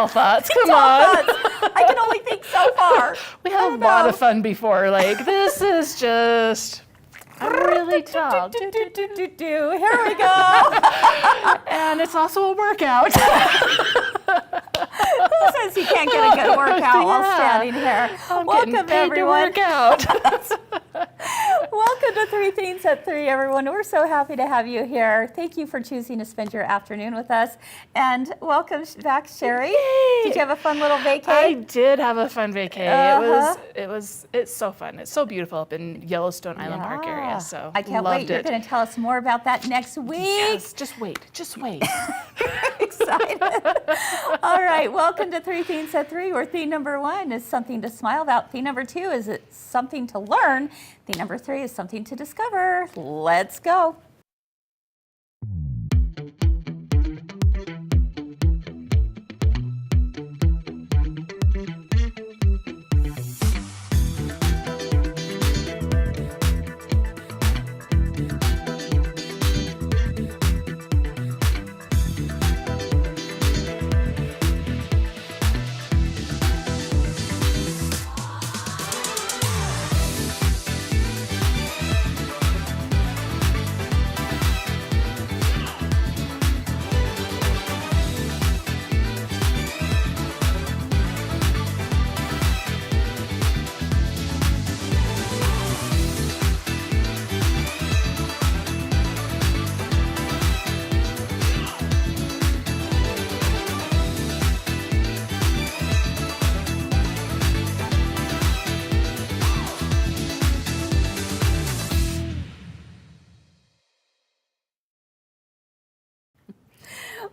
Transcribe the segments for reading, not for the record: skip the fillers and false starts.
tall thoughts. Come Tall on. thoughts. I can only think so far. We had a lot of fun before. Like, this is just, I'm really tall. Here we go. And it's also a workout. Who says you can't get a good workout while standing here? Welcome, everyone. To work out. Welcome to Three Things at 3, everyone. We're so happy to have you here. Thank you for choosing to spend your afternoon with us. And welcome back, Cheri. Yay. Did you have a fun little vacay? I did have a fun vacay. It's so fun. It's so beautiful up in Yellowstone Island Park area. So I can't loved wait. You're it. going to tell us more about that next week. Yes, just wait. Excited. All right, welcome to Three Things at 3, where theme number 1 is something to smile about. Theme number 2 is it's something to learn. Theme number 3 is something to discover. Let's go.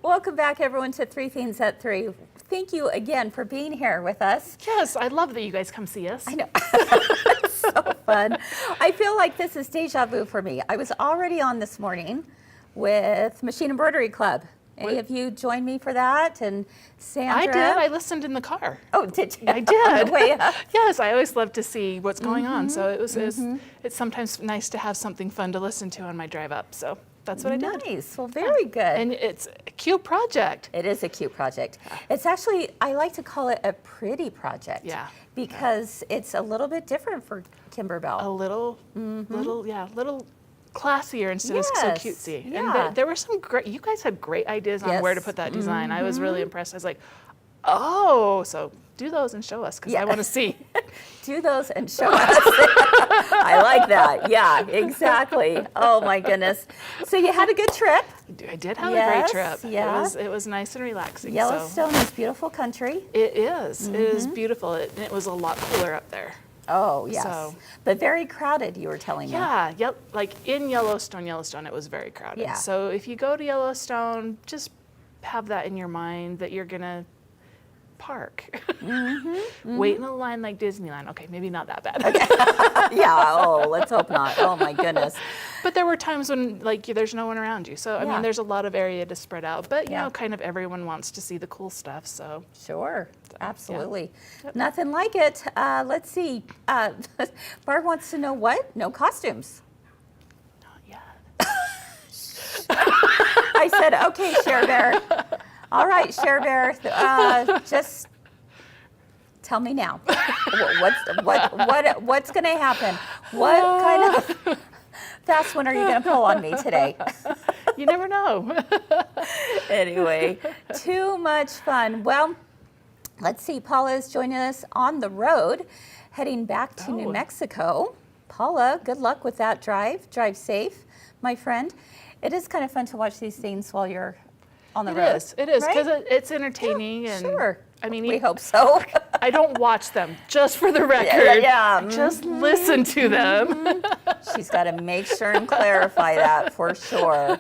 Welcome back, everyone, to Three Things at 3. Thank you again for being here with us. Yes, I love that you guys come see us. I know. It's so fun. I feel like this is deja vu for me. I was already on this morning with Machine Embroidery Club. Any of you join me for that? And Sandra? I did. I listened in the car. Oh, did you? I did. On the way up? Yes, I always love to see what's going on. So it's sometimes nice to have something fun to listen to on my drive up. So that's what I did. Nice. Well, very good. And it's a cute project. It is a cute project. It's actually, I like to call it a pretty project. Yeah. Because it's a little bit different for Kimberbell. A little classier instead of so Yes, cutesy. yeah. And there were some great, you guys had great ideas on where to Yes. put that design. I was really impressed. I was like, oh, so do those and show us because I want to see. Do those and show us. I like that. Yeah, exactly. Oh my goodness. So you had a good trip. I did have a great trip. Yeah. It was nice and relaxing. Yellowstone is beautiful country. It is. It is beautiful. It was a lot cooler up there. Oh, yes. So- But very crowded, you were telling me. Yeah, like in Yellowstone, it was very crowded. Yeah. So if you go to Yellowstone, just have that in your mind that you're gonna park. Wait in a line like Disneyland. Okay, maybe not that bad. Yeah, oh, let's hope not. Oh my goodness. But there were times when like there's no one around you. So I mean, there's a lot of area to spread out. But you know, kind of everyone wants to see the cool stuff. So Sure, absolutely. Nothing like it. Let's see. Barb wants to know what? No costumes. yeah. I said, okay, Cher Bear. All right, Cher Bear, just tell me now. What's going to happen? What kind of fast one are you going to pull on me today? You never know. Anyway, too much fun. Well, let's see. Paula is joining us on the road, heading back to New Mexico. Paula, good luck with that drive. Drive safe, my friend. It is kind of fun to watch these things while you're on the road. It is, because right? it's entertaining. And Sure. I mean, We hope so. I don't watch them, just for the record. Yeah. I just listen to them. She's got to make sure and clarify that for sure.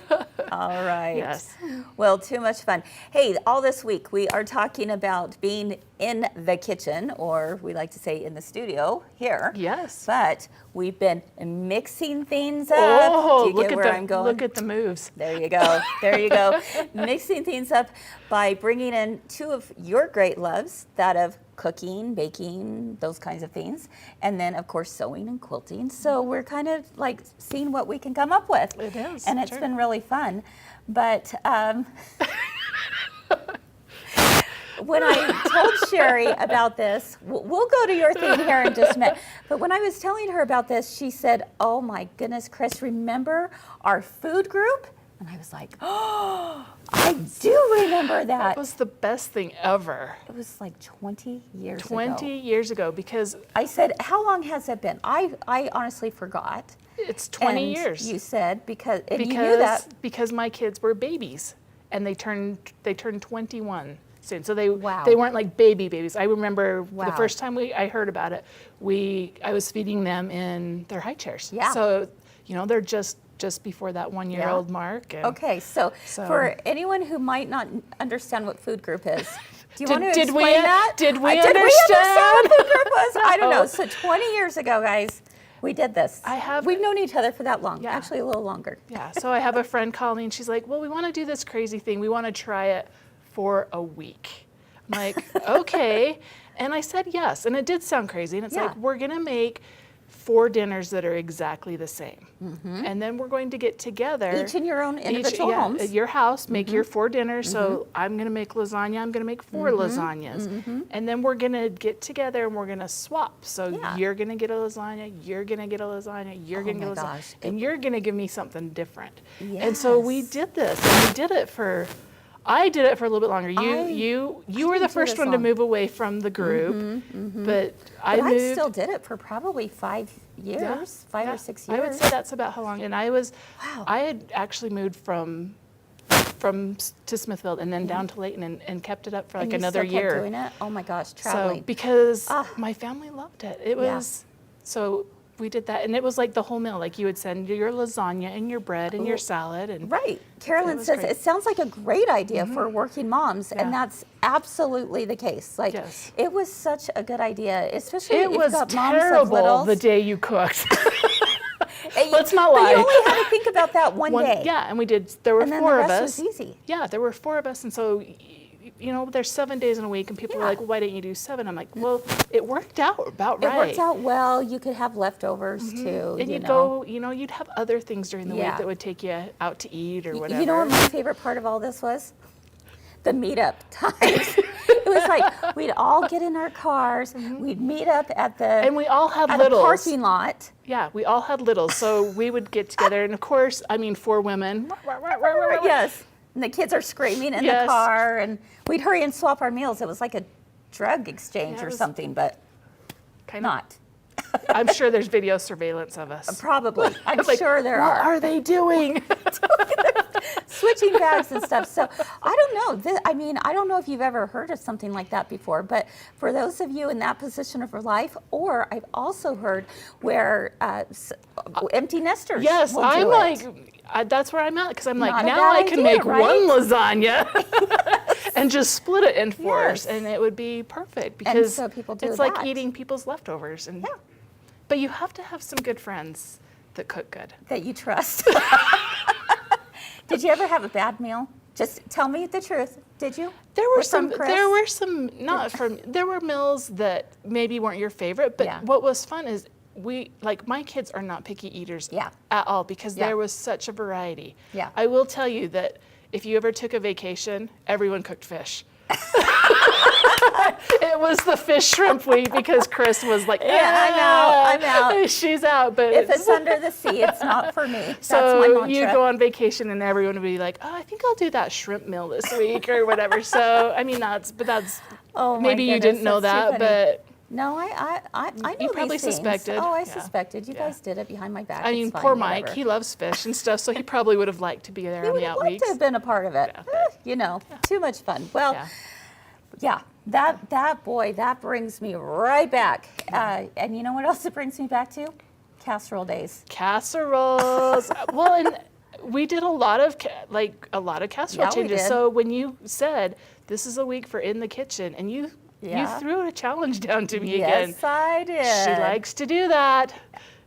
All right. Yes. Well, too much fun. Hey, all this week we are talking about being in the kitchen, or we like to say in the studio here. Yes. But we've been mixing things up. Oh, Do you look get at where I'm going? Look at the moves. There you go. There you go. Mixing things up by bringing in two of your great loves, that of cooking, baking, those kinds of things, and then of course sewing and quilting. So we're kind of like seeing what we can come up with. It is. And it's been really fun. But when I told Cheri about this, we'll go to your thing here in just a minute. But when I was telling her about this, she said, "Oh my goodness, Kris, remember our food group?" And I was like, "Oh, I do remember that." That was the best thing ever. It was like 20 years ago. 20 years ago, because I said, "How long has it been?" I honestly forgot. it's 20 And years. you said because you knew that. Because my kids were babies, and they turned 21 soon. So they Wow. they weren't like babies. I remember Wow. the first time I heard about it, I was feeding them in their high chairs. Yeah. So they're just before that 1-year-old mark. And Okay, so for anyone who might not understand what food group is, do you want to explain that? Did we understand understand? what food group was? I don't know. No. So 20 years ago, guys, we did this. We've known each other for that long, Yeah. actually a little longer. Yeah, so I have a friend calling, and she's like, "Well, we want to do this crazy thing. We want to try it for a week." I'm like, "Okay." And I said yes, and it did sound crazy. And it's Yeah. like, we're going to make 4 dinners that are exactly the same. And then we're going to get together. Each in your own individual homes. At your house, make your 4 dinners. So I'm going to make lasagna. I'm going to make 4 lasagnas. And then we're going to get together and we're going to swap. So Yeah. you're going to get a lasagna, you're going to get a lasagna, you're going to my get a lasagna. gosh. And you're going to give me something different. And so we Yes. did this. And we did it for... I did it for a little bit longer. You were didn't the do first this one to long. move away from the group, but I But I moved. still did it for probably 5 years, 5 or 6 years. I would say that's about how long. And I was, Wow. I had actually moved from to Smithfield and then down to Layton and kept it up for like And you another still kept year. doing it? Oh my gosh, So traveling. because Ah. my family loved it. It Yeah. was so we did that, and it was like the whole meal. Like you would send your lasagna and your bread and your salad and Right. Carolyn was says great. it sounds like a great idea for working moms, and Yeah. that's absolutely the case. Like Yes. it was such a good idea, especially It if you've was got moms of terrible littles. the day you cooked. And Let's not But lie. you only had to think about that one day. Yeah, and we did. There were And then 4 the of rest us. was easy. Yeah, there were 4 of us, and so there's 7 days in a week, and people were Yeah. like, "Why didn't you do 7?" I'm like, "Well, it worked out about It right." worked out well. You could have leftovers too. And you you'd know. go, you'd have other things during the Yeah. week that would take you out to eat or whatever. You know what my favorite part of all this was? The meetup times. It was like we'd all get in our cars, we'd meet up at the And we all had at littles. a parking lot. Yeah, we all had littles, so we would get together, and of course, 4 women. Yes. And the kids are screaming in the Yes. car, and we'd hurry and swap our meals. It was like a drug exchange Yeah, it or was- something, but Kind of. not. I'm sure there's video surveillance of us. Probably. I'm Like, sure there what are. are they doing? Switching bags and stuff. So I don't know. I don't know if you've ever heard of something like that before, but for those of you in that position of your life, or I've also heard where empty nesters. Yes, will I'm do like, it. that's where I'm at, because I'm Not like, a now bad I can idea, make right? one lasagna and just split it in 4, Yes. and it would be perfect, because so people do it's like that. eating people's leftovers. And Yeah. But you have to have some good friends that cook good. That you trust. Did you ever have a bad meal? Just tell me the truth. Did you? There were With some. Kris? There were some. Not from. There were meals that maybe weren't your favorite. But Yeah. what was fun is my kids are not picky eaters. Yeah. At all, because Yeah. there was such a variety. Yeah. I will tell you that if you ever took a vacation, everyone cooked fish. It was the fish shrimp week, because Kris was like, I'm out. She's out, but If it's under the sea, it's not for me. That's my so mantra. you go on vacation and everyone would be like, "Oh, I think I'll do that shrimp meal this week," or whatever. So I mean, that's Oh, my maybe you goodness, didn't know that's too that, funny. but No, I know You probably these things. suspected. Oh, I Yeah. suspected. You Yeah. guys did it behind my back. I It's mean, fine, poor Mike, whatever. he loves fish and stuff, so he probably would have liked to be there He on would the have out liked weeks. to have been a part of it. Yeah. Too much fun. Well, Yeah. yeah, that brings me right back. And you know what else it brings me back to? Casserole days. Casseroles. Well, and we did a lot of casserole Yeah, we changes. did. So when you said this is a week for in the kitchen, and you Yeah. threw a challenge down to me again. Yes, I did. She likes to do that.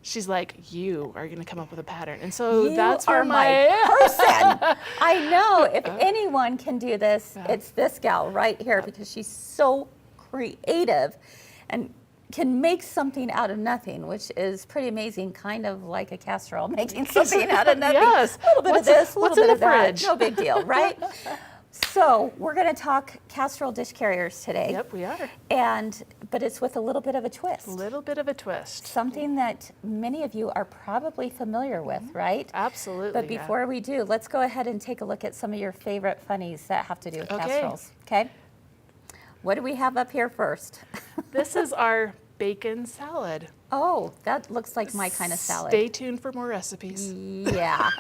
She's like, you are going to come up with a pattern. And so You that's are where my person. I know if anyone can do this, it's this gal right here, because she's so creative and can make something out of nothing, which is pretty amazing, kind of like a casserole, making something out of nothing. Yes. A little bit of this, a what's little in bit of the that. fridge? No big deal, right? So we're going to talk casserole dish carriers today. Yep, we are. But it's with a little bit of a twist. A little bit of a twist. Something that many of you are probably familiar with, right? Absolutely. But before we do, let's go ahead and take a look at some of your favorite funnies that have to do with casseroles. Okay. What do we have up here first? This is our bacon salad. Oh, that looks like my kind of salad. Stay tuned for more recipes. Yeah.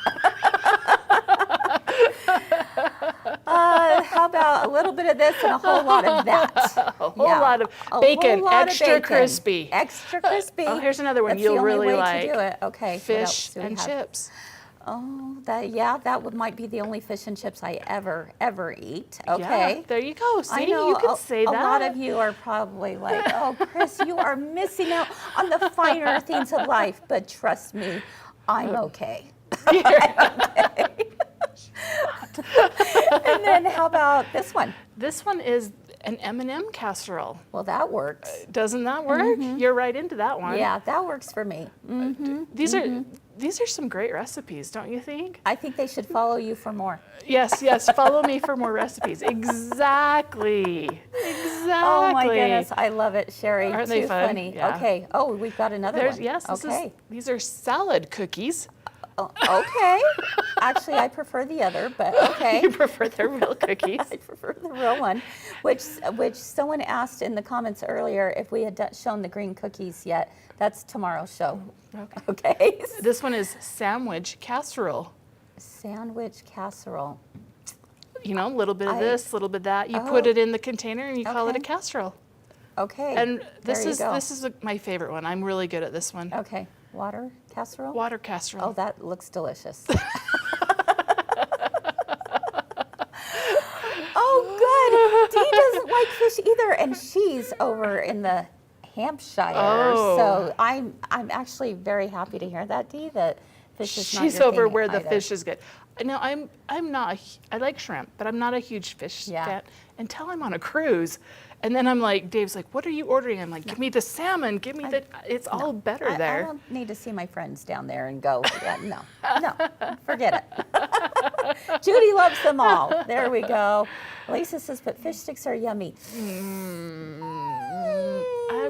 How about a little bit of this and a whole lot of that? A whole lot of bacon, extra crispy. Extra crispy. Oh, here's another one That's you'll the only really way like. To do it. Okay. What else Fish do we and have? chips. Oh, that might be the only fish and chips I ever eat. Okay. Yeah, there you go. See, I know you can say that. A lot of you are probably like, oh, Kris, you are missing out on the finer things of life. But trust me, I'm okay. And then how about this one? This one is an M&M casserole. Well, that works. Doesn't that work? You're right into that one. Yeah, that works for me. These are some great recipes, don't you think? I think they should follow you for more. Yes, follow me for more recipes. Exactly. Oh my goodness, I love it, Cheri. Aren't Too they fun? funny. Yeah. Okay. Oh, we've got another one. Yes, okay. These are salad cookies. Oh, okay. Actually, I prefer the other, but okay. You prefer the real cookies? I prefer the real one, which someone asked in the comments earlier if we had shown the green cookies yet. That's tomorrow's show. Okay. This one is sandwich casserole. Sandwich casserole. You know, a little bit of this, a little bit of that. You put it in the container and you call it a Okay. casserole. Okay. And this there you is my favorite one. I'm really good at this one. Okay. Water casserole? Water casserole. Oh, that looks delicious. Oh, good. Dee doesn't like fish either, and she's over in the Hampshire. Oh. So I'm actually very happy to hear that, Dee, that fish is not your She's over thing where the either. fish is good. No, I'm not. I like shrimp, but I'm not a huge fish fan until I'm on a cruise. And then I'm like, Dave's like, what are you ordering? I'm like, give me the salmon, give me the, it's all better there. I don't need to see my friends down there and go, yeah, no, forget it. Judy loves them all. There we go. Lisa says, but fish sticks are yummy.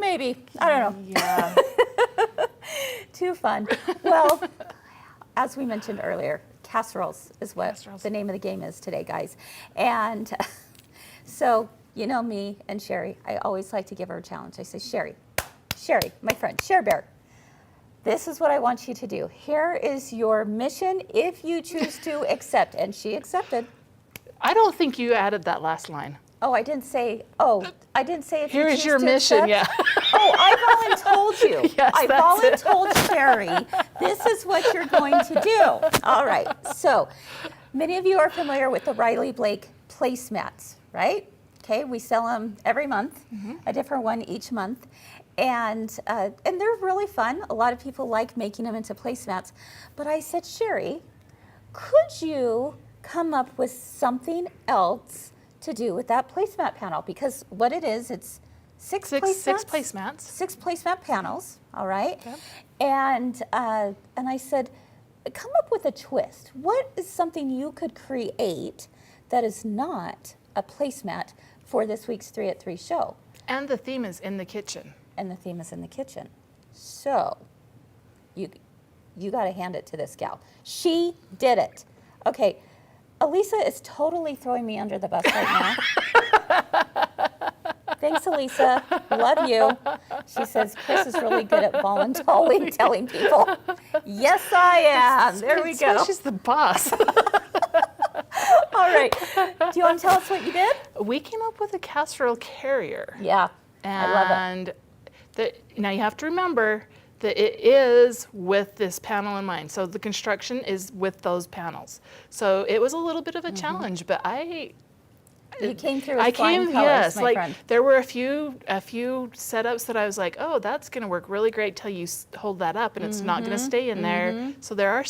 Maybe. I don't know. Yeah. Too fun. Well, as we mentioned earlier, casseroles is what the name of the game is today, guys. And so, you know me and Cheri, I always like to give her a challenge. I say, Cheri, my friend, Cher Bear, this is what I want you to do. Here is your mission if you choose to accept. And she accepted. I don't think you added that last line. Oh, I didn't say if Here you is choose your to mission, accept. yeah. Oh, I voluntold you. Yes, I that's it. voluntold Cheri. This is what you're going to do. All right. So, many of you are familiar with the Riley Blake placemats, right? Okay, we sell them every month, a different one each month, and they're really fun. A lot of people like making them into placemats. But I said, Cheri, could you come up with something else to do with that placemat panel? Because what it is, it's six placemats. 6 placemat panels, all right? Okay. And I said, come up with a twist. What is something you could create that is not a placemat for this week's 3 at 3 show? And the theme is in the kitchen. And the theme is in the kitchen. So, you got to hand it to this gal. She did it. Okay, Elisa is totally throwing me under the bus right now. Thanks, Elisa. Love you. She says, Kris is really good at volunteering, telling people. Yes, I am. There we go. She's the boss. All right. Do you want to tell us what you did? We came up with a casserole carrier. Yeah, I love it. And now you have to remember that it is with this panel in mind. So the construction is with those panels. So it was a little bit of a challenge, but You came through with flying colors, yes, my like friend. there were a few setups that I was like, oh, that's going to work really great till you hold that up and it's not going to stay in there. So there are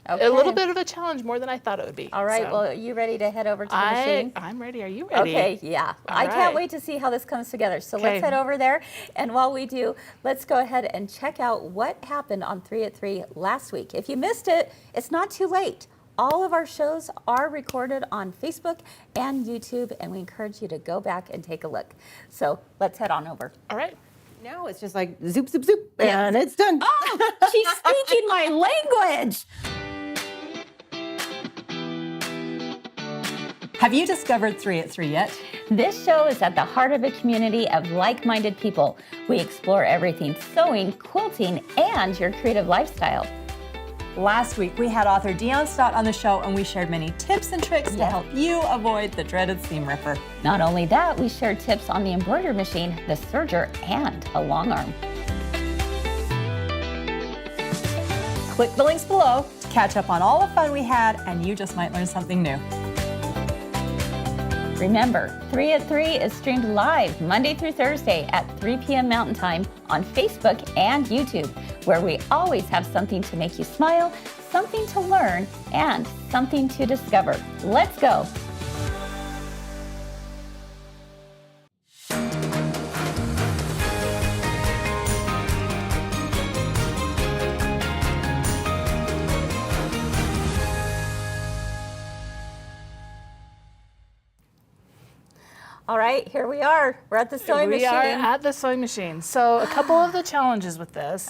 a little bit of a challenge, more than I thought it would be. All right, so. well, are you ready to head over to the machine? I'm ready. Are you ready? Okay, yeah. I can't wait to see how this comes together. So let's head over there. And while we do, let's go ahead and check out what happened on 3 at 3 last week. If you missed it, it's not too late. all of our shows are recorded on Facebook and YouTube, and we encourage you to go back and take a look. So let's head on over. All right. No, it's just like zoop, zoop, zoop, and it's done. Oh, she's speaking my language. Have you discovered 3 at 3 yet? This show is at the heart of a community of like-minded people. We explore everything sewing, quilting, and your creative lifestyle. Last week, we had author Dion Stott on the show, and we shared many tips and tricks to help you avoid the dreaded seam ripper. Not only that, we shared tips on the embroidery machine, the serger, and a long arm. Click the links below to catch up on all the fun we had, and you just might learn something new. Remember, 3 at 3 is streamed live Monday through Thursday at 3 p.m. Mountain Time on Facebook and YouTube, where we always have something to make you smile, something to learn, and something to discover. Let's go. All right, here we are. We're at the sewing machine. We are at the sewing machine. So a couple of the challenges with this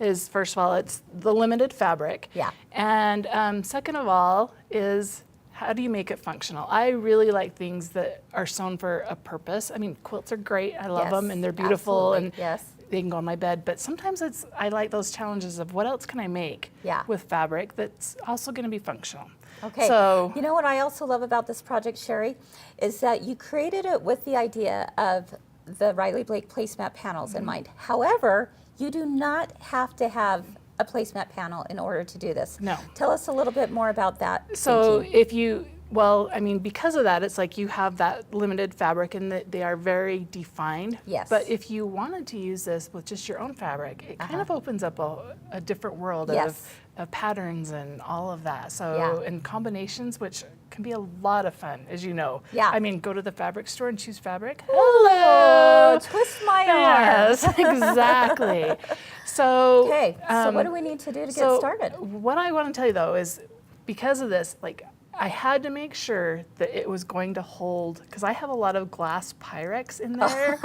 is, first of all, it's the limited fabric. Yeah. And second of all is, how do you make it functional? I really like things that are sewn for a purpose. I mean, quilts are great. I love them, and they're beautiful, and they can go on my bed. But sometimes I like those challenges of what else can I make with fabric that's also going to be functional. Okay, so you know what I also love about this project, Cheri, is that you created it with the idea of the Riley Blake placemat panels in mind. However, you do not have to have a placemat panel in order to do this. No. Tell us a little bit more about that. So if you, well, I mean, because of that, it's like you have that limited fabric and that they are very defined. Yes. But if you wanted to use this with just your own fabric, it kind of opens up a different world of patterns and all of that. So and combinations, which can be a lot of fun, as you know. Yeah. I mean, go to the fabric store and choose fabric. Hello. Twist my arm. Yes, exactly. So so what do we need to do to get started? What I want to tell you though is, because of this, like, I had to make sure that it was going to hold, because I have a lot of glass Pyrex in there.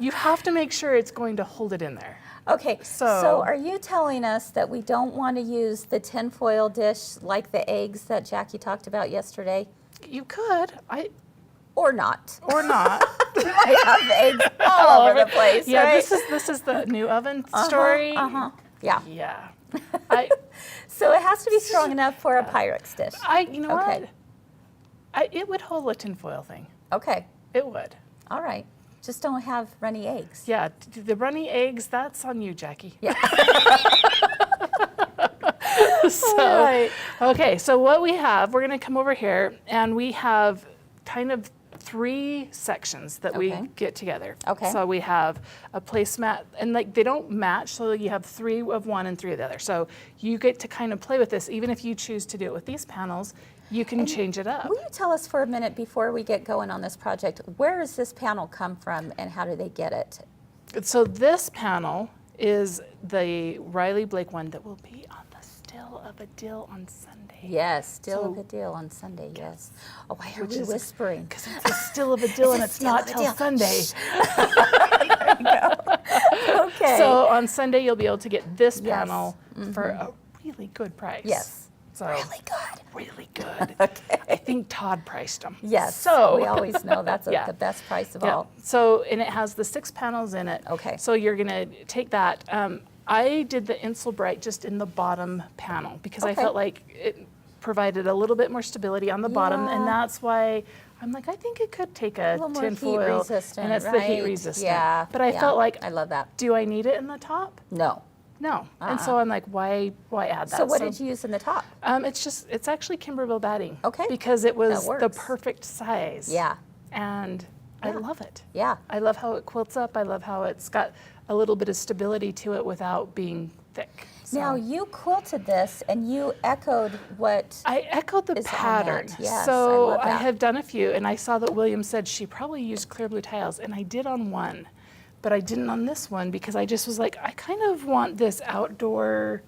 You have to make sure it's going to hold it in there. Okay, so are you telling us that we don't want to use the tinfoil dish like the eggs that Jackie talked about yesterday? You could. Or not. Or not. I have eggs all over the place, yeah, right? this is the new oven story. Yeah. Yeah. So it has to be strong enough for a Pyrex dish. You know what? It would hold a tinfoil thing. Okay. It would. All right. Just don't have runny eggs. Yeah, the runny eggs, that's on you, Jackie. Yeah. Okay, so what we have, we're going to come over here, and we have kind of 3 sections that we get together. Okay. So we have a placemat, and like they don't match, so you have 3 of one and 3 of the other. So you get to kind of play with this, even if you choose to do it with these panels. You can change it up. Will you tell us for a minute before we get going on this project, where does this panel come from and how do they get it? So this panel is the Riley Blake one that will be on the Still of a Deal on Sunday. Yes, Still of a Deal on Sunday, yes. Oh, why are we whispering? Because it's a Still of a Deal and it's not till Sunday. There you go. Okay. So on Sunday you'll be able to get this panel for a really good price. Yes. So really good. Really good. I think Todd priced them. Yes. So we always know that's the best price of all. So, and it has the 6 panels in it. Okay. So you're gonna take that. I did the Insel Bright just in the bottom panel because I felt like it provided a little bit more stability on the bottom, and that's why I'm like, I think it could take a tinfoil, heat resistant, and it's the heat resistant. Yeah. But I felt like, I love that. Do I need it in the top? No. No. And so I'm like, why add that? So what did you use in the top? It's actually Kimberville batting. Okay. Because it was the perfect size. Yeah. And I love it. Yeah. I love how it quilts up. I love how it's got a little bit of stability to it without being thick. So. Now you quilted this and you echoed what I echoed the pattern. Yes, so I love that. have done a few, and I saw that William said she probably used clear blue tiles, and I did on one. but I didn't on this one because I just was like, I kind of want this outdoor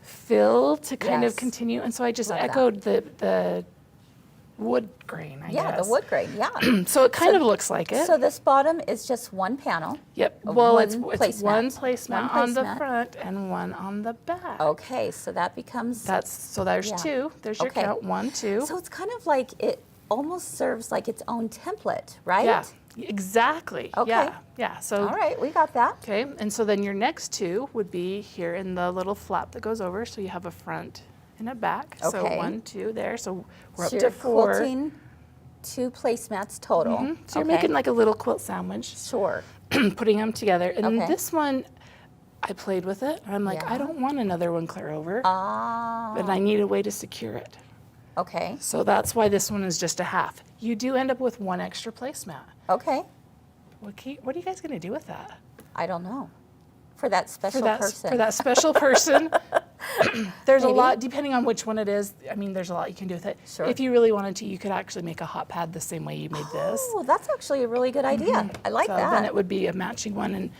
feel to kind of Yes. continue. And so I just Love that. echoed the wood grain, I Yeah, guess. the wood grain, yeah. So it kind of looks like it. So this bottom is just one panel. Yep. of Well, one it's placemat. one placemat One on the placemat. front and one on the back. Okay, so that becomes, So there's Yeah. two. There's your Okay. count. 1, 2. so it's kind of like it almost serves like its own template, right? Yeah. Exactly. Okay. Yeah. Yeah. So. All right, we got that. Okay. And so then your next two would be here in the little flap that goes over. So you have a front and a back. So Okay. 1, 2 there. So we're So up you're to 4. quilting 2 placemats total. So you're Okay. making like a little quilt sandwich, Sure. putting them together. And Okay. this one, I played with it. I'm like, Yeah. I don't want another one clear over, Ah, but I need a way to secure it. okay, So that's why this one is just a half. You do end up with one extra placemat. okay. What are you guys going to do with that? I don't know. For that special person. For that special person, there's Maybe. a lot, depending on which one it is. I mean, there's a lot you can do with it. Sure. If you really wanted to, you could actually make a hot pad the same way you made this. Oh, that's actually a really good idea. I like So that. then it would be a matching one, and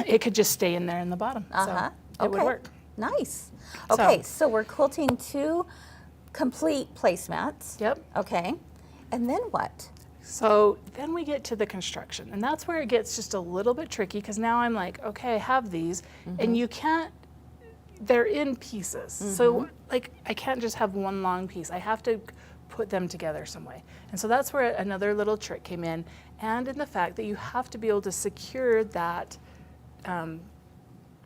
it could just stay in there in the bottom. Uh-huh. So it would Okay. work. Nice. Okay, so we're quilting 2 complete placemats. Yep. Okay. And then what? So then we get to the construction, and that's where it gets just a little bit tricky because now I'm like, okay, I have these, and you can't, they're in pieces. So like I can't just have one long piece. I have to put them together some way. And so that's where another little trick came in, and in the fact that you have to be able to secure that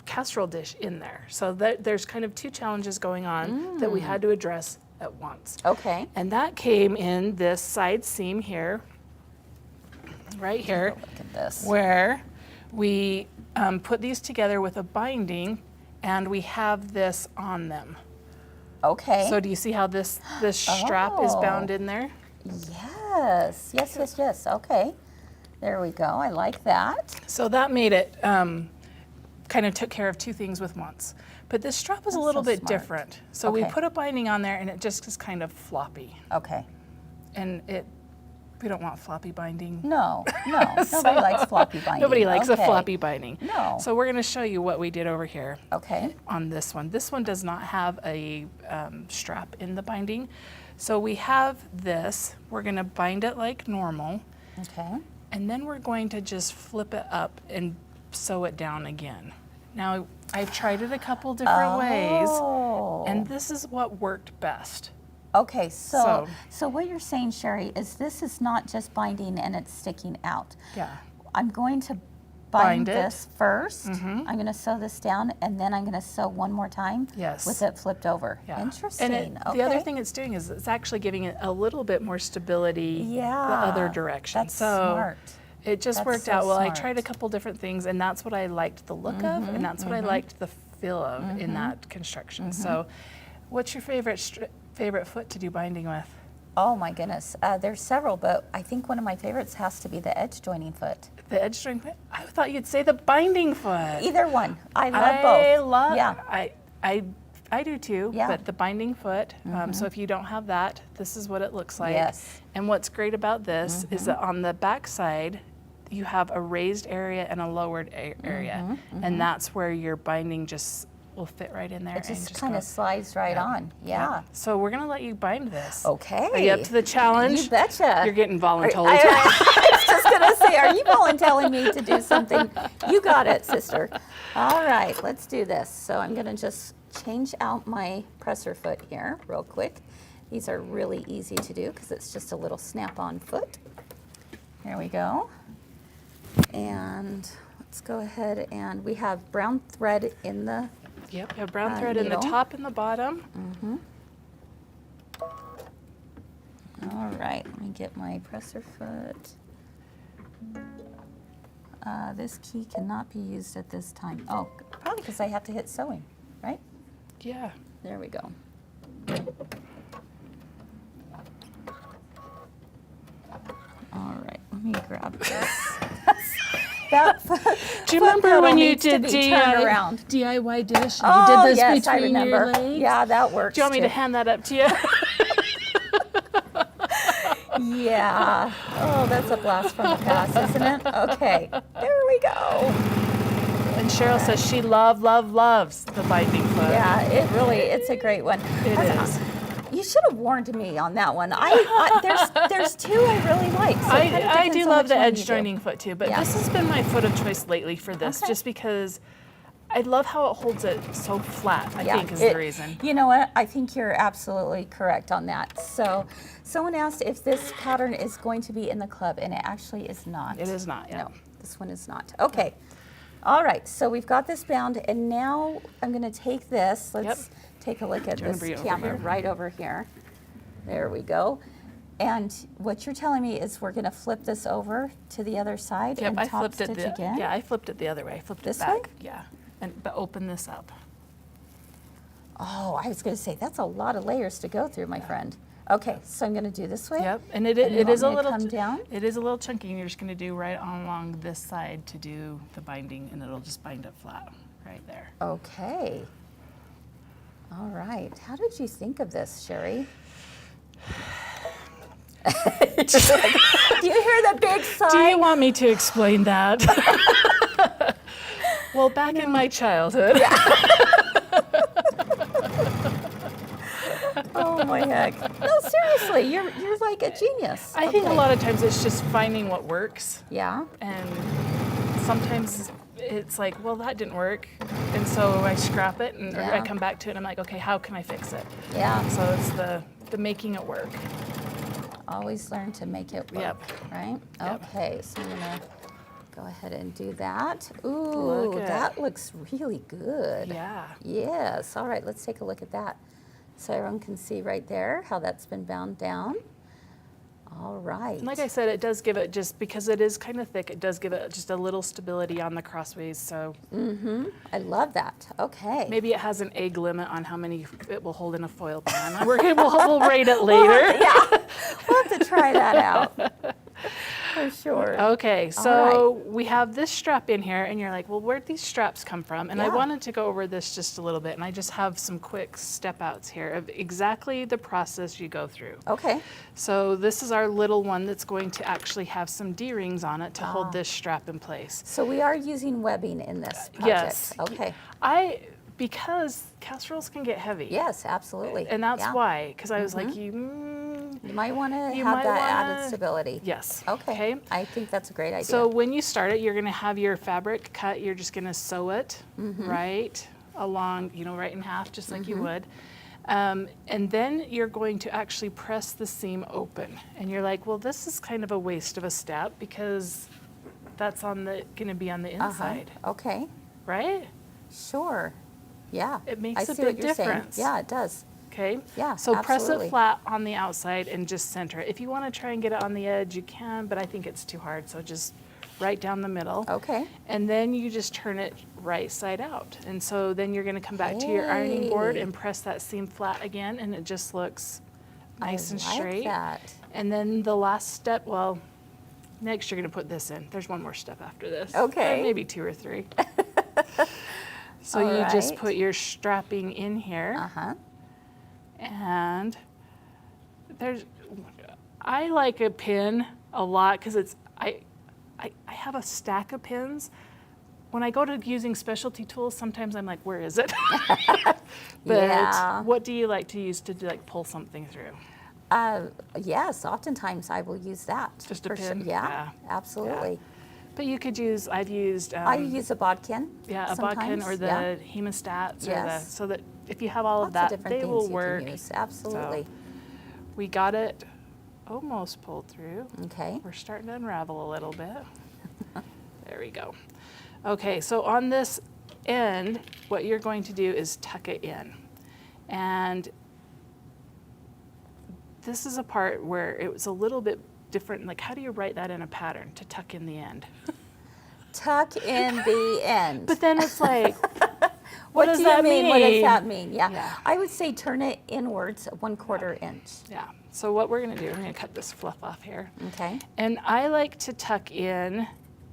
casserole dish in there. So there's kind of 2 challenges going on that we had to address at once. Okay. And that came in this side seam here, right here, Look at this. where we put these together with a binding, and we have this on them. Okay. So do you see how this strap is bound in there? Yes. Yes, yes, yes. Okay. There we go. I like that. So that made it kind of took care of 2 things with once. But this strap is a That's little so bit smart. different. So we Okay. put a binding on there, and it just is kind of floppy. Okay. And we don't want floppy binding. No, no. Nobody likes floppy binding. Nobody likes Okay. a floppy binding. No. So we're going to show you what we did over here Okay. on this one. This one does not have a strap in the binding. So we have this. We're going to bind it like normal, Okay. and then we're going to just flip it up and sew it down again. Now, I've tried it a couple different ways, Oh. and this is what worked best. Okay, so So- what you're saying, Cheri, is this is not just binding and it's sticking out. Yeah. I'm going to bind Bind it. this 1st. I'm going to sew this down, and then I'm going to sew one more time Yes. with it flipped over. Yeah. Interesting. And Okay. the other thing it's doing is it's actually giving it a little bit more stability Yeah, the other direction. that's so smart. it just That's worked so out well. I smart. tried a couple different things, and that's what I liked the look of, and that's what I liked the feel of in that construction. So what's your favorite foot to do binding with? Oh my goodness. There's several, but I think one of my favorites has to be the edge joining foot. The edge joint foot? I thought you'd say the binding foot. Either one. I love both. Yeah. I do too, Yeah. but the binding foot, so if you don't have that, this is what it looks like. Yes. And what's great about this is that on the back side, you have a raised area and a lowered area. And that's where your binding just will fit right in there. It and just kind of go. slides right on. Yeah. So we're gonna let you bind this. Okay. Are you up to the challenge? You betcha. You're getting voluntold. I was just going to say, are you volunteering me to do something? You got it, sister. All right, let's do this. So I'm going to just change out my presser foot here real quick. These are really easy to do because it's just a little snap-on foot. There we go. And let's go ahead, and we have brown thread in the, Yep, you have brown thread in the needle. top and the bottom. all right, let me get my presser foot. This key cannot be used at this time. Oh, probably because I have to hit sewing, right? Yeah. There we go. All right, let me grab this. That Do you remember pedal when you needs to did be turned around. DIY dish? And Oh, you did this yes, I between remember. your legs? Yeah, that works. Do you want me too. to hand that up to you? Yeah. Oh, that's a blast from the past, isn't it? Okay. There we go. And Cheryl says she loves the binding foot. Yeah, it's a great one. It is. You should have warned me on that one. There's two I really like. So it kind of I do depends on love which the one you edge do. joining foot too, but Yeah. this has been my foot of choice lately for this, Okay. just because I love how it holds it so flat, I Yeah, think is the reason. You know what? I think you're absolutely correct on that. So someone asked if this pattern is going to be in the club, and it actually is not. It is not, yeah. No, this one is not. Okay. All right, so we've got this bound, and now I'm going to take this. Let's take a look at Do you wanna this bring it over camera here? right over here. There we go. And what you're telling me is we're going to flip this over to the other side Yep, and I top flipped stitch it. again? Yeah, I flipped it the other way. I flipped This it back. way? Yeah, but open this up. Oh, I was going to say, that's a lot of layers to go through, my friend. Okay, so I'm going to do this way. Yep, and it you is a want me to little come down? It is a little chunky, and you're just going to do right along this side to do the binding, and it'll just bind up flat right there. Okay. All right. How did you think of this, Cheri? Do you hear the big sigh? Do you want me to explain that? Well, back in my childhood. Oh my heck. No, seriously, you're like a genius. I think a lot of times it's just finding what works, Yeah. and sometimes it's like, well, that didn't work, and so I scrap it, and or I Yeah. come back to it, and I'm like, okay, how can I fix it? Yeah. So it's the making it work. Always learn to make it work. Yep. Right? Yep. Okay, so I'm gonna go ahead and do that. Ooh, Look at- that looks really good. Yeah. Yes. All right, let's take a look at that. So everyone can see right there how that's been bound down. All right. And like I said, it does give it, just because it is kind of thick, it does give it just a little stability on the crossways. So I love that. Okay. maybe it has an egg limit on how many it will hold in a foil pan. We'll rate it later. Yeah, we'll have to try that out for sure. Okay, so we have this strap in here, and you're like, well, where'd these straps come from? And I Yeah. wanted to go over this just a little bit, and I just have some quick step outs here of exactly the process you go through. Okay. So this is our little one that's going to actually have some D-rings on it to hold this strap in place. So we are using webbing in this project. Yes. Okay. Because casseroles can get heavy. Yes, absolutely. And that's Yeah. why, because I was like, You might want to You have might that wanna- added stability. yes. Okay. I think that's a great idea. So when you start it, you're going to have your fabric cut. You're just going to sew it right along, right in half, just like you would. And then you're going to actually press the seam open. And you're like, well, this is kind of a waste of a step because that's going to be on the inside, Okay. right? Sure. Yeah. It makes I a see big what you're saying. difference. Yeah, it does. Okay? Yeah, So press absolutely. it flat on the outside and just center it. If you want to try and get it on the edge, you can, but I think it's too hard. So just right down the middle. Okay. And then you just turn it right side out. And so then you're going to come back to your ironing board Hey. and press that seam flat again, and it just looks nice and I like straight. that. And then the last step, well, next you're going to put this in. There's one more step after this. Okay. Or maybe 2 or 3. So All you just right. put your strapping in here. Uh-huh. And I like a pin a lot because I have a stack of pins. When I go to using specialty tools, sometimes I'm like, where is it? But Yeah. what do you like to use to like pull something through? Yes, oftentimes I will use that. Just a for sure. pin? Yeah, Yeah. absolutely. But you could use, I've used, I use a bodkin. yeah, a bodkin sometimes. or the Yeah. hemostats, Yes. so that if you have all of Lots of that, different they things will you work. can use. Absolutely. We got it almost pulled through. Okay. We're starting to unravel a little bit. There we go. Okay, so on this end, what you're going to do is tuck it in. And this is a part where it was a little bit different. Like, how do you write that in a pattern to tuck in the end? Tuck in the end. But then it's like, what does do that you mean? What does mean? that mean? Yeah. Yeah. I would say turn it inwards 1/4 inch. yeah. So what we're gonna do, I'm gonna cut this fluff off here. Okay. And I like to tuck in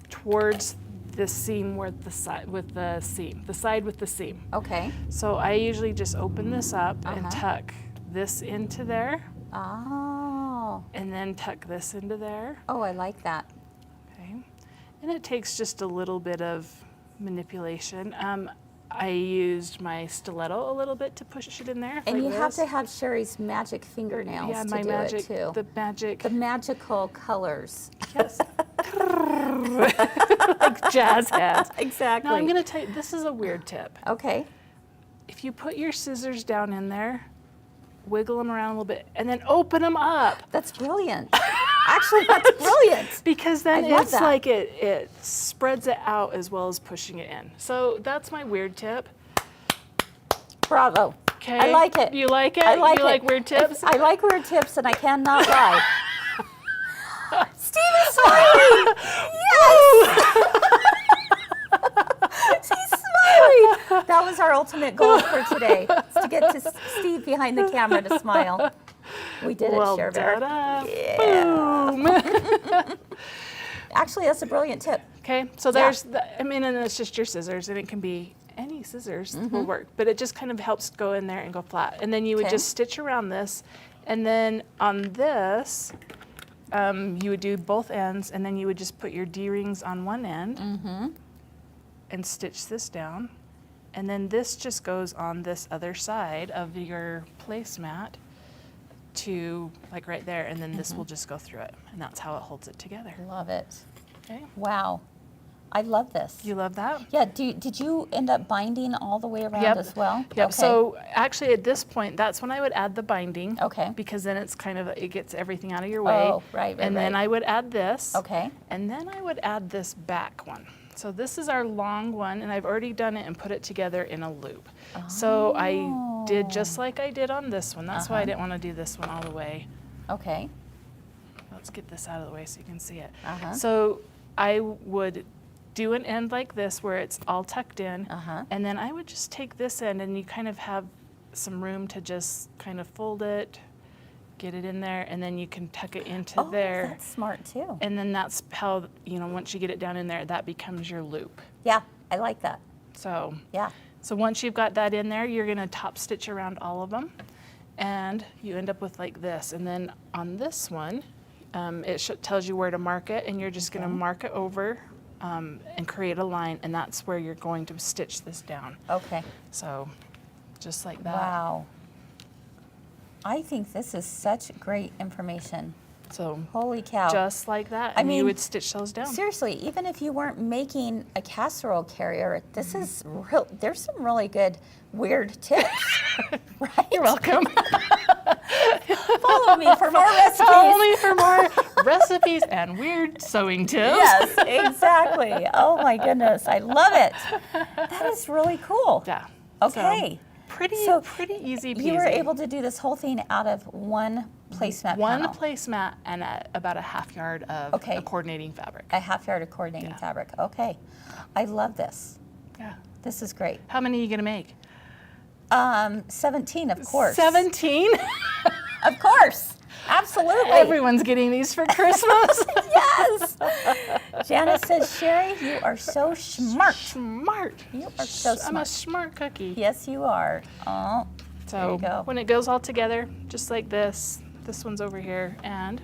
towards the seam with the side with the seam. Okay. So I usually just open this up and Uh-huh. tuck this into there. Oh. Wow. And then tuck this into there. Oh, I like that. Okay. And it takes just a little bit of manipulation. I used my stiletto a little bit to push it in there. And like you have this. to have Sherry's magic fingernails Yeah, to my do magic, it too. the magical colors. yes. Like jazz hands. Exactly. Now I'm gonna tell you, this is a weird tip. Okay. If you put your scissors down in there, wiggle them around a little bit, and then open them up. That's brilliant. Actually, that's brilliant. Because then I love it's that. like it spreads it out as well as pushing it in. So that's my weird tip. Bravo. Okay. I like it. You like it? I like you it. like weird tips? I like weird tips, and I cannot lie. Steve is smiling. Yes. She's smiling. That was our ultimate goal for today, is to get to Steve behind the camera to smile. We did it, Well, Cher Bear. da-da, Yeah. boom. Actually, that's a brilliant tip. Okay, so there's, and it's just your scissors, and it can be any scissors will work, but it just kind of helps go in there and go flat. And then you would Okay. just stitch around this, and then on this, you would do both ends, and then you would just put your D-rings on one end and stitch this down. And then this just goes on this other side of your placemat to like right there, and then this will just go through it, and that's how it holds it together. Love it. Okay, Wow. I love this. you love that? Yeah, did you end up binding all the way around as well? Yep. Okay. So actually, at this point, that's when I would add the binding. Okay. Because then it's kind of it gets everything out of your way. Oh, right, And then right. I would add this. Okay. And then I would add this back one. So this is our long one, and I've already done it and put it together in a loop. So I did just like I did on this one. That's why I didn't want to do this one all the way. Okay. Let's get this out of the way so you can see it. Uh-huh. So I would do an end like this where it's all tucked in, and then I would just take this end, and you kind of have some room to just kind of fold it, get it in there, and then you can tuck it into there. That's smart too. And then that's how, once you get it down in there, that becomes your loop. Yeah, I like that. So, Yeah. so once you've got that in there, you're gonna top stitch around all of them, and you end up with like this. And then on this one, it tells you where to mark it, and you're just gonna mark it over and create a line, and that's where you're going to stitch this down. Okay. So, just like that. Wow. I think this is such great information. So, Holy cow. just like that, I and mean, you would stitch those down. Seriously, even if you weren't making a casserole carrier, this is real. There's some really good weird tips. Right? You're welcome. Follow me for more recipes. Follow me for more recipes and weird sewing tips. Yes, exactly. Oh my goodness, I love it. That is really cool. Yeah. Okay. So, pretty easy peasy. You were able to do this whole thing out of one placemat one panel. placemat and about a half yard of Okay. a coordinating fabric. A half yard of coordinating fabric. Okay. I love this. Yeah. This is great. How many are you gonna make? 17, of course. 17? Of course. Absolutely. Everyone's getting these for Christmas. Yes. Janice says, Cheri, you are so smart. Smart. You are so I'm a smart. smart cookie. Yes, you are. Oh, there So you go. when it goes all together, just like this one's over here, and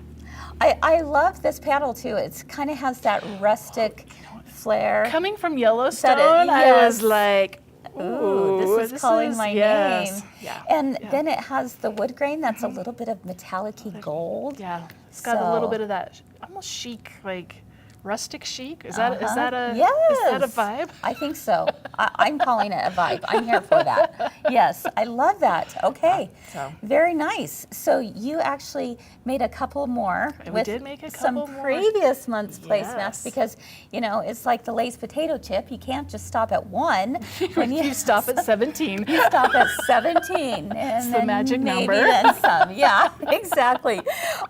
I love this paddle too. It kind of has that rustic flair. coming from Yellowstone, I yes. was like, Ooh, this is calling my yes. name. Yeah. And yeah. then it has the wood grain that's a little bit of metallic-y gold. Yeah, it's got a little So- bit of that almost chic, like rustic chic. Is that a Yes. vibe? I think so. I'm calling it a vibe. I'm here for that. Yes, I love that. Okay. So. Very nice. So you actually made a couple more We with did make a some couple more. previous month's placemats Yes. because, it's like the Lay's potato chip. You can't just stop at one. When You stop at 17. You stop at 17. And the then magic maybe number. then some. Yeah, exactly.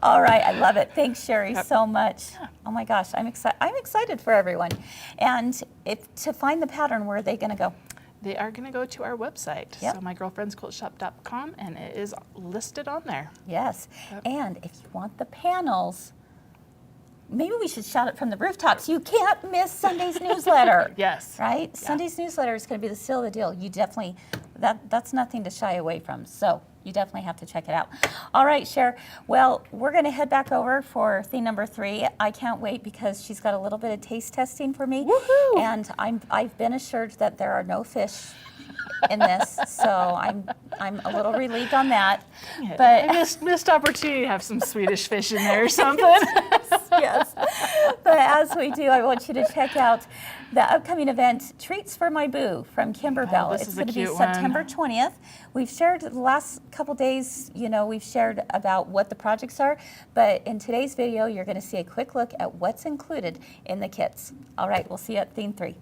All right, I love it. Thanks, Cheri, so much. Oh my gosh, I'm excited for everyone. And to find the pattern, where are they going to go? They are going to go to our website, Yep. so mygirlfriendsquiltshop.com, and it is listed on there. Yes. And if you want the panels, maybe we should shout it from the rooftops. You can't miss Sunday's newsletter. Yes. Right? Sunday's newsletter is going to be the seal of the deal. You definitely, that's nothing to shy away from. So You definitely have to check it out. All right, Cher. Well, we're going to head back over for theme number 3. I can't wait because she's got a little bit of taste testing for me. Woohoo! And I've been assured that there are no fish in this, so I'm a little relieved on that. But I missed opportunity to have some Swedish fish in there or something. Yes. But as we do, I want you to check out the upcoming event, Treats for My Boo from Kimberbell. this It's is a going to be cute one. September 20th. We've shared the last couple days, we've shared about what the projects are, but in today's video, you're going to see a quick look at what's included in the kits. All right, we'll see you at theme 3.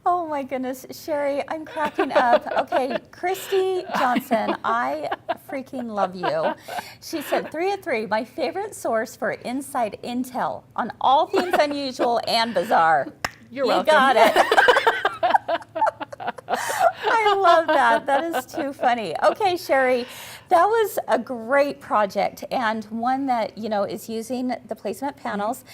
Oh my goodness, Cheri, I'm cracking up. Okay, Christy Johnson, I freaking love you. She said 3 of 3, my favorite source for inside intel on all things unusual and bizarre. You're you welcome. got it. I love that. That is too funny. Okay, Cheri, that was a great project and one that, is using the placement panels.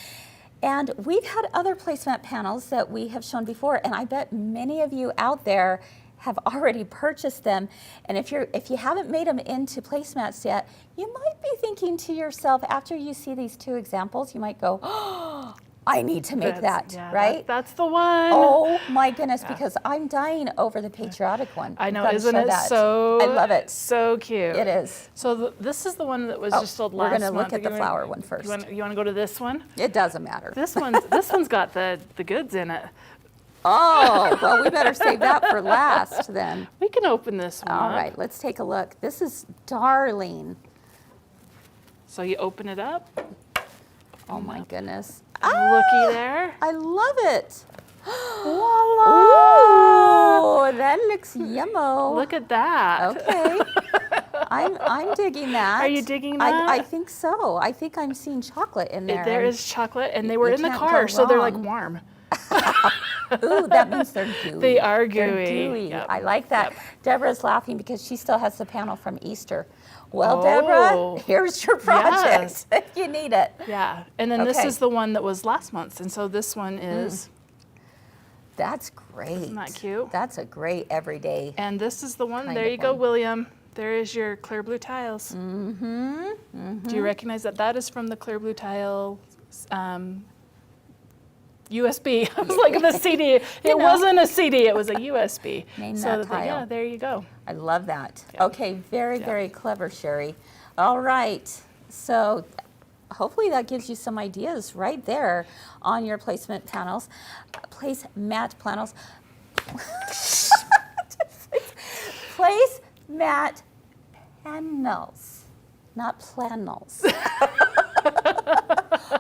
And we've had other placement panels that we have shown before, and I bet many of you out there have already purchased them. And if you haven't made them into placemats yet, you might be thinking to yourself, after you see these 2 examples, you might go, oh, I need to make that, right? That's the one. Oh my goodness, because I'm dying over the patriotic one. I know, Gotta isn't show it that. so? I love it. So cute. It is. So this is the one that was just sold last We're month. going to look at the You flower wanna- one first. You want to go to this one? It doesn't matter. This one's got the goods in it. Oh, well, we better save that for last then. We can open this one. All up. right, let's take a look. This is darling. So you open it up. Oh my goodness. Looky there. I love it. Voila! Oh, that looks yummo. Look at that. Okay. I'm digging that. Are you digging that? I think so. I think I'm seeing chocolate in there. There is chocolate, and they were You in the can't car, go so they're like wrong. warm. Ooh, that means they're gooey. They are They're gooey. gooey. Yep. I like that. Yep. Deborah's laughing because she still has the panel from Easter. Well, Oh. Deborah, here's your project Yes. if you need it. Yeah, and then this Okay. is the one that was last month's, and so this one is, That's great. isn't that cute? That's a great everyday. And this is the one, Kind there of you go, one. William. There is your clear blue tiles. Do you recognize that? That is from the clear blue tile USB. I was like the CD. It wasn't a CD, it was a USB. Name so that tile. yeah, there you go. I love that. Yeah. Okay, very, very clever, Cheri. All right, so hopefully that gives you some ideas right there on your placement panels. Placemat panels. Placemat panels, not planels.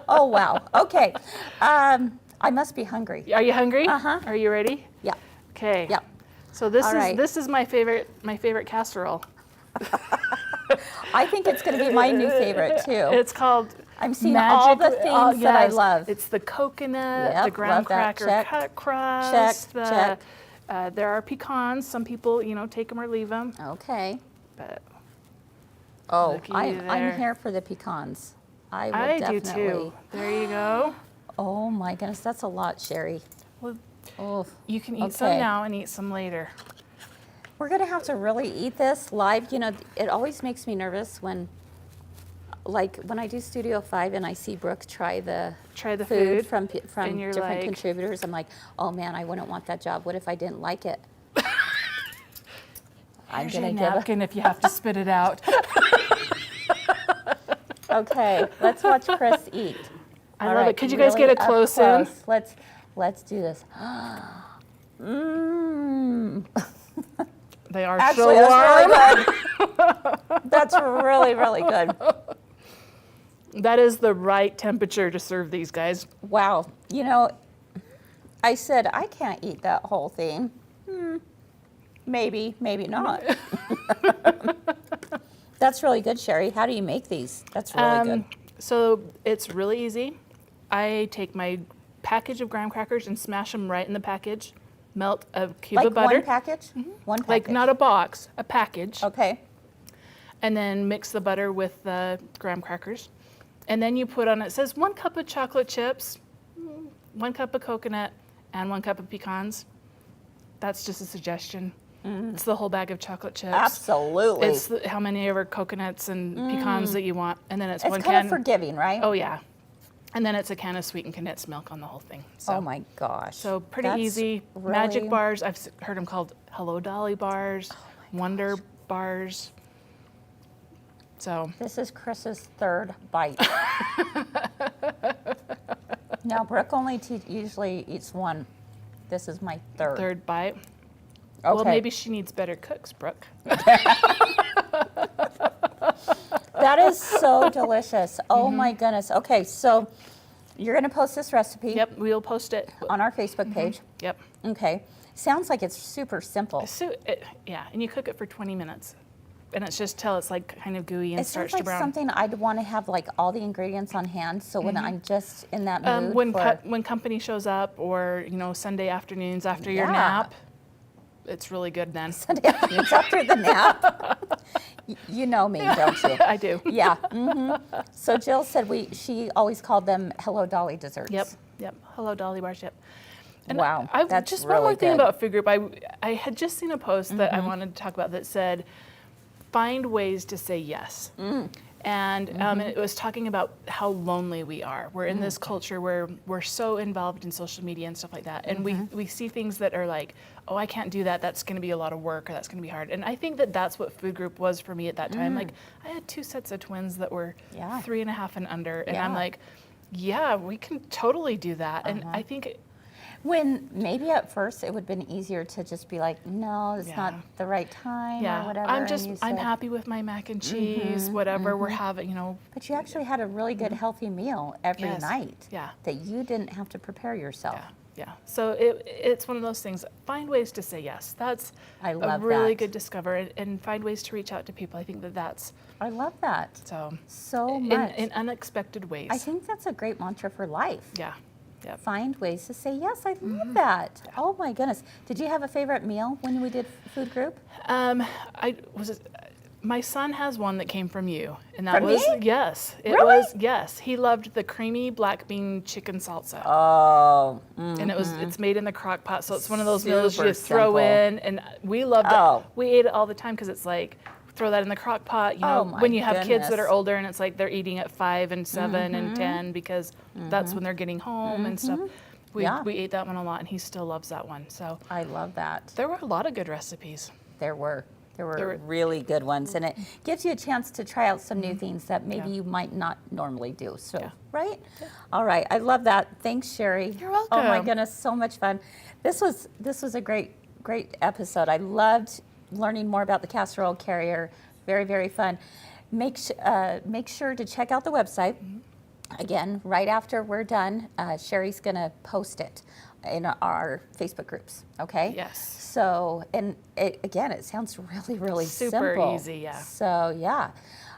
Oh, wow. Okay. I must be hungry. Are you hungry? Uh-huh. Are you ready? Yeah. Okay. Yeah. So this All is right. this is my favorite casserole. I think it's going to be my new favorite, too. It's called I'm seeing all the Magic- things that I yes. love. It's the coconut, Yep, the graham love that. cracker Check. cut crust. Check. There are pecans. Some people, take them or leave them. Okay. But Oh, Looky I'm there. here for the pecans. I will I do definitely. too. There you go. Oh my goodness, that's a lot, Cheri. Well, Oh, you can eat some Okay. now and eat some later. We're gonna have to really eat this live. You know, it always makes me nervous when I do Studio 5 and I see Brooke try the food, from and you're different like- contributors. I'm like, oh man, I wouldn't want that job. What if I didn't like it? I'm Here's your gonna give napkin if you have to spit it out. Okay, let's watch Kris eat. I All love right, it. Could you guys get really a close in? close. Let's do this. Mmm. They are Actually, so that's warm. really good. That's really, really good. That is the right temperature to serve these guys. Wow. You know, I said I can't eat that whole thing. Maybe, maybe not. That's really good, Cheri. How do you make these? That's really good. So it's really easy. I take my package of graham crackers and smash them right in the package. Melt a cube Like of butter. one package? One package. Like not a box, a package. Okay. And then mix the butter with the graham crackers. And then you put on, it says 1 cup of chocolate chips, 1 cup of coconut, and 1 cup of pecans. That's just a suggestion. It's the whole bag of chocolate chips. Absolutely. It's how many ever coconuts and pecans that you want. And then it's It's one kind can. of forgiving, right? Oh, yeah. And then it's a can of sweetened condensed milk on the whole thing. So, Oh my gosh. So pretty That's easy. really- Magic bars. I've heard them called Hello Dolly bars, Wonder bars. So This is Kris's third bite. Now, Brooke only usually eats one. This is my third. third bite. Okay. Well, maybe she needs better cooks, Brooke. That is so delicious. Oh my goodness. Okay, so you're going to post this recipe Yep, we'll post it. on our Facebook page. Yep. Okay. Sounds like it's super simple. So yeah, and you cook it for 20 minutes, and it's just till it's like kind of gooey and It starts sounds to like brown. something I'd want to have like all the ingredients on hand. So when I'm just in that mood When company shows up, or Sunday afternoons after your Yeah. nap, it's really good then. Sunday afternoons after the nap. You know me, don't you? I do. Yeah. So Jill said she always called them Hello Dolly desserts. Yep. Hello Dolly bars. Yep. And Wow, that's just really one more thing good. about food group. I had just seen a post that I wanted to talk about that said, find ways to say yes. And it was talking about how lonely we are. We're in this culture where we're so involved in social media and stuff like that. And we see things that are like, oh, I can't do that. That's going to be a lot of work, or that's going to be hard. And I think that that's what food group was for me at that time. Like, I had 2 sets of twins that were 3.5 and under. And I'm Yeah. like, yeah, we can totally do that. And I think When maybe at first it would have been easier to just be like, no, it's not the right time or whatever. I'm and you I'm said- happy with my mac and cheese, whatever we're having, But you actually had a really good healthy meal every Yes. night. Yeah. That you didn't have to prepare yourself. Yeah. So it's one of those things. Find ways to say yes. That's I love a really that. good discover, and find ways to reach out to people. I think that's I love that so so much. in unexpected ways. I think that's a great mantra for life. Yeah. Yep. Find ways to say yes. I love that. Oh my goodness. Did you have a favorite meal when we did food group? My son has one that came from you, and that From was me? yes. It Really? was yes. He loved the creamy black bean chicken salsa. Oh. And it's made in the crock pot, so it's one of those meals you Super just throw simple. in, and we loved Oh. it. We ate it all the time because it's like, throw that in the crock pot. Oh my when you have kids that are goodness. older, and it's like they're eating at 5 and 7 and 10 because that's when they're getting home and stuff. We Yeah. we ate that one a lot, and he still loves that one. So I love that. there were a lot of good recipes. There were were- really good ones, and it gives you a chance to try out some new things that maybe you might not normally do. So, Yeah. right? All right, I love that. Thanks, Cheri. You're Oh my welcome. goodness, so much fun. This was a great episode. I loved learning more about the casserole carrier. Very, very fun. Make sure to check out the website. Again, right after we're done, Cheri's gonna post it in our Facebook groups. Okay. Yes. So, and it sounds really, really Super simple. easy, yeah. So, yeah,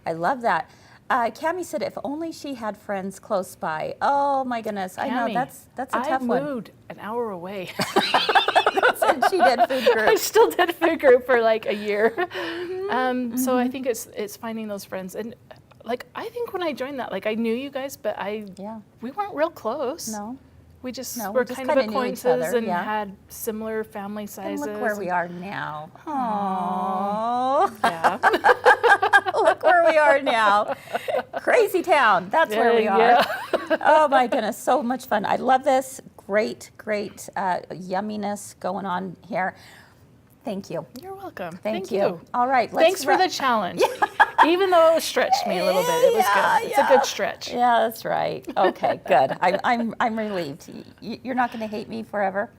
I love that. Cami said, if only she had friends close by. Oh my goodness, I know Tammy, that's a tough I one. moved an hour away. And she did food I group. still did food group for like a year. Mm-hmm. So I think it's finding those friends. And like, I think when I joined that, like, I knew you guys, but Yeah. we weren't real close. No. We just No, we were just kind of kinda knew each other, acquaintances and yeah. had similar family And sizes. look where we are now. Aww. Yeah. Look where we are now. Crazy town. That's where we are. Yeah. Oh my goodness, so much fun. I love this. Great yumminess going on here. Thank you. You're welcome. Thank you. All right. Thanks for the challenge. Even though it stretched me a little bit, it was good. It's a good stretch. Yeah, that's right. Okay, good. I'm relieved. You're not going to hate me forever?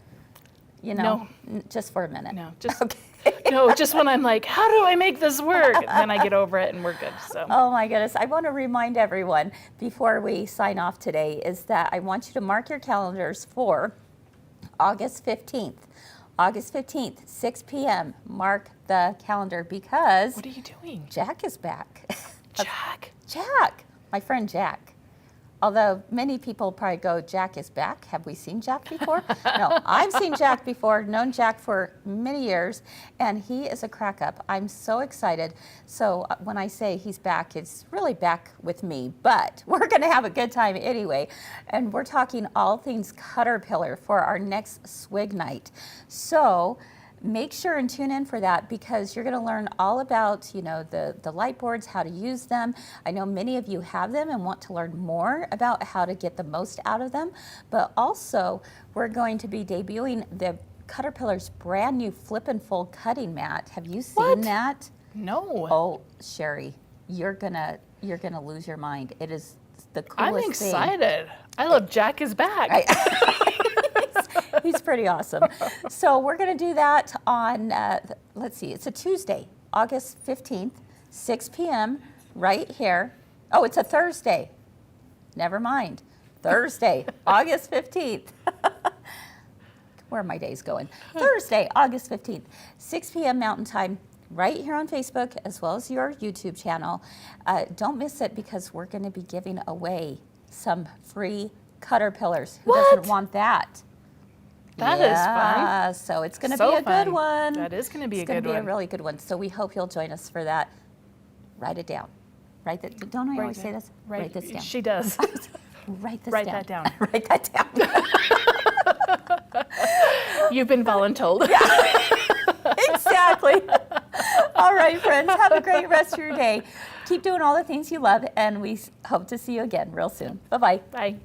You know, just for a minute. No, just Okay. no, just when I'm like, how do I make this work? And then I get over it and we're good. So. Oh my goodness. I want to remind everyone before we sign off today is that I want you to mark your calendars for August 15th. August 15th, 6 p.m. Mark the calendar because What are you doing? Jack is back. Jack. Jack, my friend Jack. Although many people probably go, Jack is back. Have we seen Jack before? No, I've seen Jack before, known Jack for many years, and he is a crack up. I'm so excited. So when I say he's back, it's really back with me, but we're going to have a good time anyway. And we're talking all things Caterpillar for our next swig night. So make sure and tune in for that because you're going to learn all about, the light boards, how to use them. I know many of you have them and want to learn more about how to get the most out of them. But also, we're going to be debuting the Caterpillar's brand new flip and fold cutting mat. Have you seen that? No. Oh, Cheri, you're gonna lose your mind. It is the coolest I'm excited. I love Jack is back. He's pretty awesome. So we're going to do that on, let's see, it's a Tuesday, August 15th, 6 p.m. right here. Oh, it's a Thursday. Never mind. Thursday, August 15th. Where are my days going? Thursday, August 15th, 6 p.m. Mountain Time, right here on Facebook, as well as your YouTube channel. Don't miss it because we're going to be giving away some free Caterpillars. Who doesn't want that? That is fun. So it's going to So be a fun. good one. That is going to be a good It's going to be a one. really good one. So we hope you'll join us for that. Write it down. Don't I always say this? Write this down. She does. Write this Write down. that down. Write that down. You've been voluntold. Exactly. All right, friends. Have a great rest of your day. Keep doing all the things you love, and we hope to see you again real soon. Bye-bye. Bye.